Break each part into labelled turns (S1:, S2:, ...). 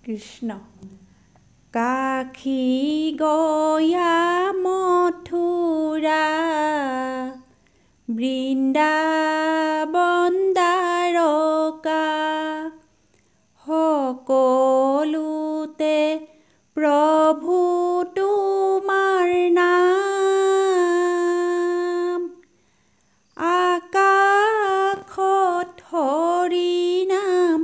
S1: কৃষ্ণ। কাশী গয়া মথুৰা বৃন্দাবন দ্বাৰকা সকলোতে প্ৰভু তোমাৰ নাম। আকাশত হৰি নাম,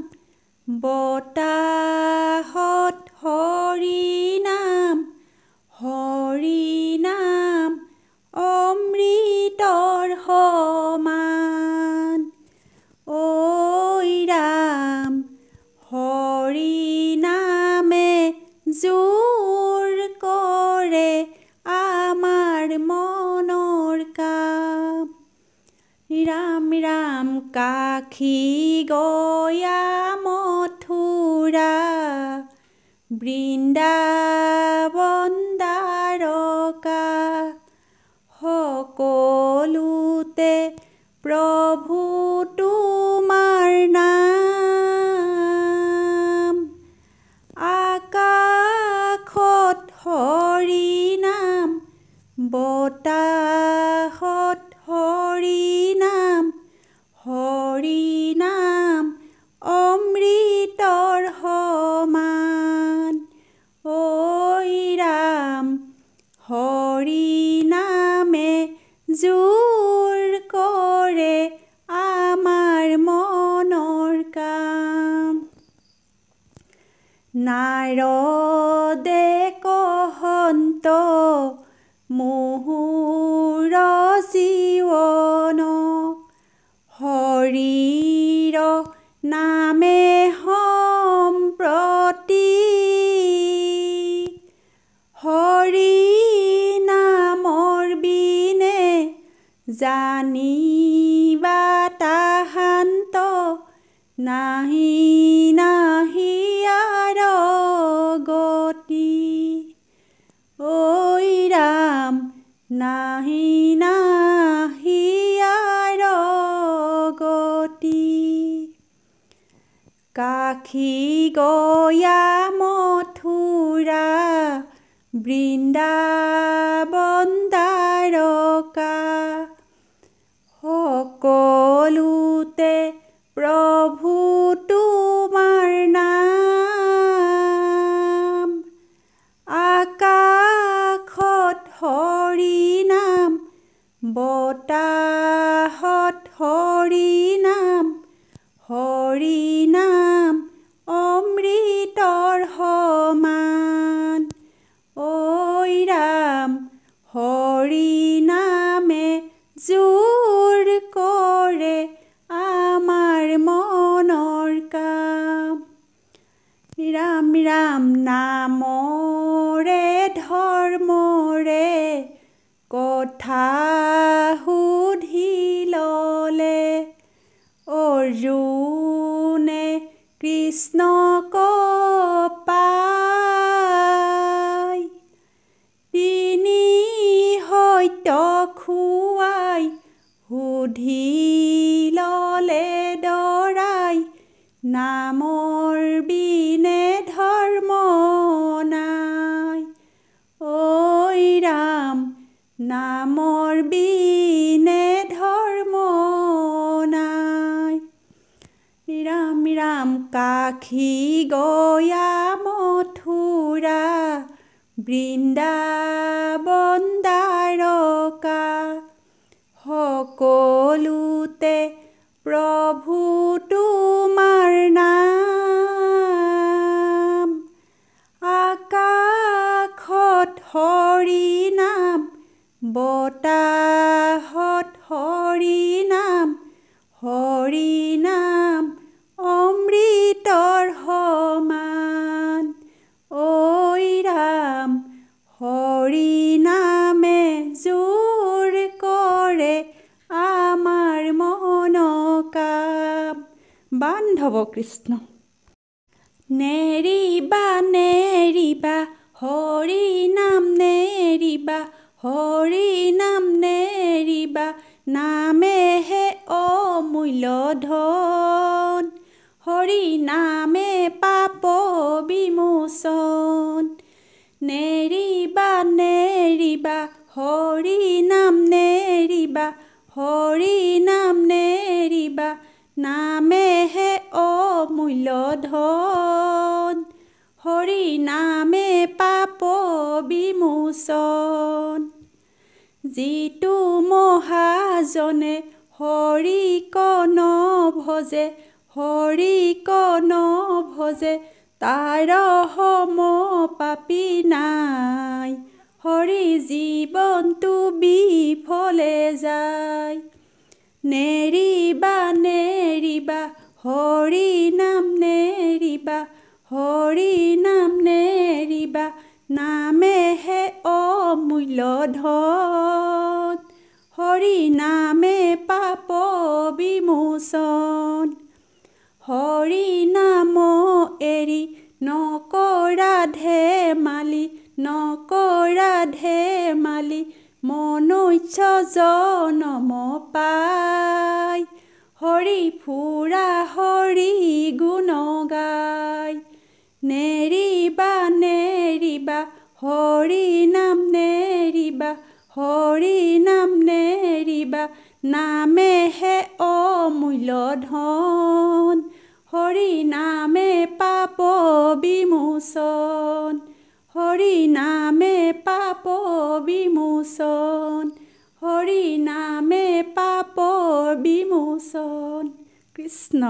S1: বতাহত হৰি নাম, হৰি নাম অমৃতৰ সমান। ঐ ৰাম হৰি নামে জোৰ কৰে আমাৰ মনৰ কাম। ৰাম ৰাম কাশী গয়া মথুৰা বৃন্দাবন দ্বাৰকা সকলোতে প্ৰভু তোমাৰ নাম। আকাশত হৰি নাম, বতাহত হৰি নাম, হৰি নাম অমৃতৰ সমান। ঐ ৰাম হৰি নামে জোৰ কৰে আমাৰ মনৰ কাম। নাৰদে কহন্ত মুহুৰ জীৱন, হৰিৰ নামে সম্প্ৰতি। হৰি নামৰ বিনে জানিবা তাহান্ত, নাহি নাহি আৰ গতি। ঐ ৰাম নাহি নাহি আৰ গতি। কাশী গয়া মথুৰা বৃন্দাবন দ্বাৰকা সকলোতে প্ৰভু তোমাৰ নাম। আকাশত হৰি নাম, বতাহত হৰি নাম, হৰি নাম অমৃতৰ সমান। ঐ ৰাম হৰি নামে জোৰ কৰে আমাৰ মনৰ কাম। ৰাম ৰাম নামৰে ধৰ্মৰে কথা সুধি ললে, অৰ্জুনে কৃষ্ণক পাই। তিনি সত্য খুৱাই সুধি ললে দৰাই, নামৰ বিনে ধৰ্ম নাই। ঐ ৰাম নামৰ বিনে ধৰ্ম নাই। ৰাম ৰাম কাশী গয়া মথুৰা বৃন্দাবন দ্বাৰকা সকলোতে প্ৰভু তোমাৰ নাম। আকাশত হৰি নাম, বতাহত হৰি নাম, হৰি নাম অমৃতৰ সমান। ঐ ৰাম হৰি নামে জোৰ কৰে আমাৰ মনৰ কাম। বান্ধৱ কৃষ্ণ। নেৰিবা নেৰিবা হৰি নাম নেৰিবা, হৰি নাম নেৰিবা, নামেহে অমূল্য ধন। হৰি নামে পাপ বিমোচন নেৰিবা নেৰিবা হৰি নাম নেৰিবা হৰি নাম নেৰিবা নামেহে অমূল্য ধন হৰি নামে পাপ বিমোচন যিটো মহাজনে হৰিক নভজে হৰিক নভজে তাৰ সম পাপী নাই হৰি জীৱনটো বিফলে যায় নেৰিবা নেৰিবা হৰি নাম নেৰিবা হৰি নাম নেৰিবা নামেহে অমূল্য ধন হৰি নামে পাপ বিমোচন হৰি নাম এৰি নকৰা ধেমালি নকৰা ধেমালি মনুষ্য জনম পায় হৰি ফুৰা হৰি গুণ গায় নেৰিবা নেৰিবা হৰি নাম নেৰিবা হৰি নাম নেৰিবা নামেহে অমূল্য ধন হৰি নামে পাপ বিমোচন হৰি নামে পাপ বিমোচন হৰি নামে পাপ বিমোচন কৃষ্ণ